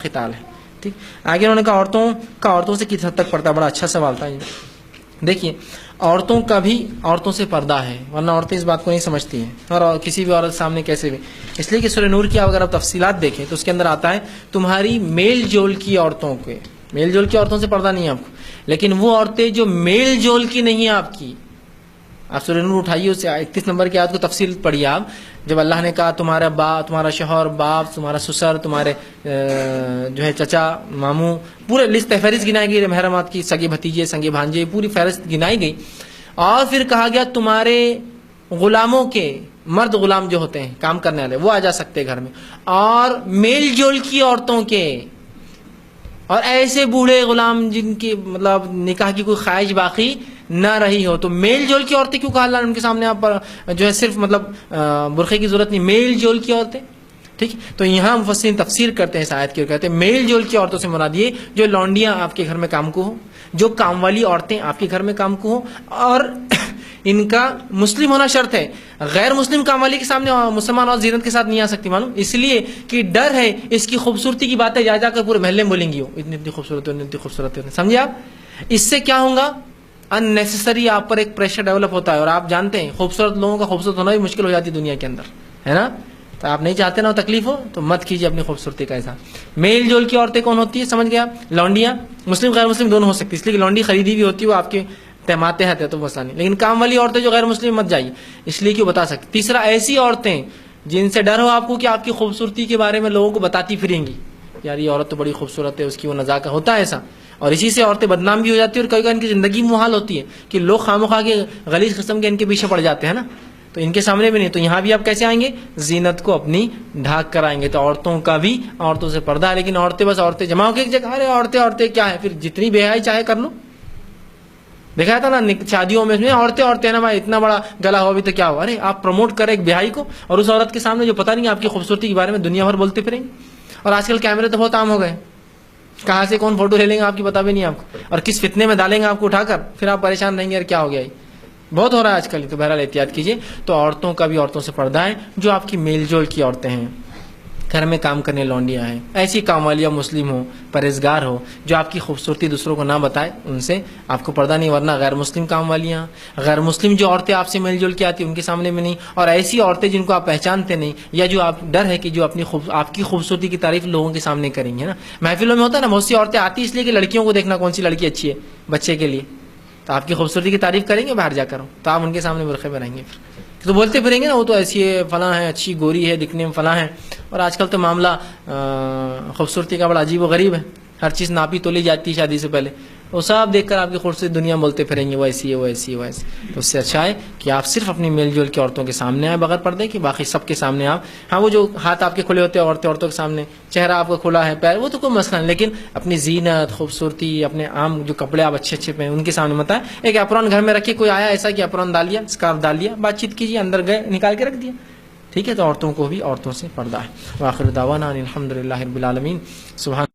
قتال ہے. ٹھیک. آگے انہوں نے کہا عورتوں سے کس حد تک پردہ. بڑا اچھا سوال تھا یہ. دیکھیے عورتوں کا بھی عورتوں سے پردہ ہے، ورنہ عورتیں اس بات کو نہیں سمجھتی ہیں، اور کسی بھی عورت سامنے کیسے بھی. اس لیے کہ سورہ نور کی اگر آپ تفصیلات دیکھیں تو اس کے اندر آتا ہے تمہاری میل جول کی عورتوں کے، میل جول کی عورتوں سے پردہ نہیں ہے آپ کو، لیکن وہ عورتیں جو میل جول کی نہیں ہیں آپ کی. آپ سورہ نور اٹھائیے، اس 31 نمبر کی آیت کو تفصیل پڑھیے آپ. جب اللہ نے کہا تمہارا باپ، تمہارا شوہر، باپ، تمہارا سسر، تمہارے جو ہے چچا، ماموں، پورے لسٹ فہرست گنائی گئی محرمات کی، سگے بھتیجے، سگے بھانجے، پوری فہرست گنائی گئی. اور پھر کہا گیا تمہارے غلاموں کے، مرد غلام جو ہوتے ہیں کام کرنے والے، وہ آ جا سکتے ہیں گھر میں، اور میل جول کی عورتوں کے، اور ایسے بوڑھے غلام جن کی مطلب نکاح کی کوئی خواہش باقی نہ رہی ہو. تو میل جول کی عورتیں کیوں کہا اللہ نے ان کے سامنے آپ پر جو ہے صرف مطلب برقعے کی ضرورت نہیں، میل جول کی عورتیں. ٹھیک. تو یہاں مفسرین تفسیر کرتے ہیں اس آیت کی، کہتے ہیں میل جول کی عورتوں سے مراد یہ جو لونڈیاں آپ کے گھر میں کام کو ہوں، جو کام والی عورتیں آپ کے گھر میں کام کو ہوں، اور ان کا مسلم ہونا شرط ہے. غیر مسلم کام والی کے سامنے مسلمان اور زینت کے ساتھ نہیں آ سکتی، معلوم، اس لیے کہ ڈر ہے اس کی خوبصورتی کی باتیں جا کر پورے محلے میں بولیں گی، اتنی اتنی خوبصورت ہے، اتنی خوبصورت ہے. سمجھے آپ؟ اس سے کیا ہوگا؟ ان نیسسری آپ پر ایک پریشر ڈیولپ ہوتا ہے، اور آپ جانتے ہیں خوبصورت لوگوں کا خوبصورت ہونا بھی مشکل ہو جاتی ہے دنیا کے اندر، ہے نا. تو آپ نہیں چاہتے نا تکلیف ہو تو مت کیجیے اپنی خوبصورتی کا احساس. میل جول کی عورتیں کون ہوتی ہے؟ سمجھ گیا؟ لونڈیاں، مسلم غیر مسلم دونوں ہو سکتی، اس لیے کہ لونڈی خریدی بھی ہوتی ہے، وہ آپ کے ماتحت ہے تو مسئلہ نہیں. لیکن کام والی عورتیں جو غیر مسلم مت جائیے، اس لیے کیوں بتا سکتی. تیسرا، ایسی عورتیں جن سے ڈر ہو آپ کو کہ آپ کی خوبصورتی کے بارے میں لوگوں کو بتاتی پھریں گی، یار یہ عورت تو بڑی خوبصورت ہے، اس کی وہ نزاکت ہوتا ہے ایسا، اور اسی سے عورتیں بدنام بھی ہو جاتی ہیں، اور کئی کئی ان کی زندگی محال ہوتی ہے کہ لوگ خواہ کے غلیظ قسم کے ان کے پیچھے پڑ جاتے ہیں نا. تو ان کے سامنے بھی نہیں. تو یہاں بھی آپ کیسے آئیں گے؟ زینت کو اپنی ڈھانک کر آئیں گے. تو عورتوں کا بھی عورتوں سے پردہ ہے، لیکن عورتیں بس عورتیں جمع ہو کے ایک جگہ، ارے عورتیں کیا ہے، پھر جتنی بے حیائی چاہے کر لو. دیکھا تھا نا شادیوں میں عورتیں نا بھائی اتنا بڑا گلا ہوا بھی تو کیا ہوا. ارے آپ پروموٹ کریں ایک بہائی کو، اور اس عورت کے سامنے جو پتہ نہیں آپ کی خوبصورتی کے بارے میں دنیا بھر بولتے پھریں گے. اور آج کل کیمرے تو بہت عام ہو گئے، کہاں سے کون فوٹو لے لیں گے آپ کی پتہ بھی نہیں آپ کو، اور کس فتنے میں ڈالیں گے آپ کو اٹھا کر، پھر آپ پریشان رہیں گے یار کیا ہو گیا. بہت ہو رہا ہے آج کل. تو بہرحال احتیاط کیجیے. تو عورتوں کا بھی عورتوں سے پردہ ہے، جو آپ کی میل جول کی عورتیں ہیں، گھر میں کام کرنے لونڈیاں ہیں، ایسی کام والیاں مسلم ہو، پرہیزگار ہو، جو آپ کی خوبصورتی دوسروں کو نہ بتائے، ان سے آپ کو پردہ نہیں. ورنہ غیر مسلم کام والیاں، غیر مسلم جو عورتیں آپ سے میل جول کی آتی ہیں ان کے سامنے میں نہیں، اور ایسی عورتیں جن کو آپ پہچانتے نہیں، یا جو آپ ڈر ہے کہ جو آپ کی خوبصورتی کی تعریف لوگوں کے سامنے کریں گے نا. محفلوں میں ہوتا ہے نا، بہت سی عورتیں آتی اس لیے کہ لڑکیوں کو دیکھنا کون سی لڑکی اچھی ہے بچے کے لیے، تو آپ کی خوبصورتی کی تعریف کریں گے باہر جا کر، تو آپ ان کے سامنے برقعے میں رہیں گے، پھر تو بولتے پھریں گے نا وہ تو ایسی ہے، فلاں ہے، اچھی گوری ہے، دکھنے میں فلاں ہے. اور آج کل تو معاملہ خوبصورتی کا بڑا عجیب و غریب ہے، ہر چیز ناپی تولی جاتی ہے شادی سے پہلے، وہ سب دیکھ کر آپ کی خوبصورتی دنیا بولتے پھریں گے وہ ایسی ہے، وہ ایسی ہے، وہ ایسی. تو اس سے اچھا ہے کہ آپ صرف اپنی میل جول کی عورتوں کے سامنے آئیں بغیر پردے کہ باقی سب کے سامنے آپ، ہاں وہ جو ہاتھ آپ کے کھلے ہوتے ہیں عورتوں کے سامنے، چہرہ آپ کا کھلا ہے، پیر، وہ تو کوئی مسئلہ نہیں، لیکن اپنی زینت، خوبصورتی، اپنے عام جو کپڑے آپ اچھے پہنے ان کے سامنے مت آئیں. ایک اپرون گھر میں رکھے، کوئی آیا ایسا کہ اپرون ڈال لیا، اسکارف ڈال لیا، بات چیت کیجیے، اندر گئے نکال کے رکھ دیا. ٹھیک ہے. تو عورتوں کو بھی عورتوں سے پردہ ہے. وآخر دعوانا الحمدللہ رب العالمین. سبحان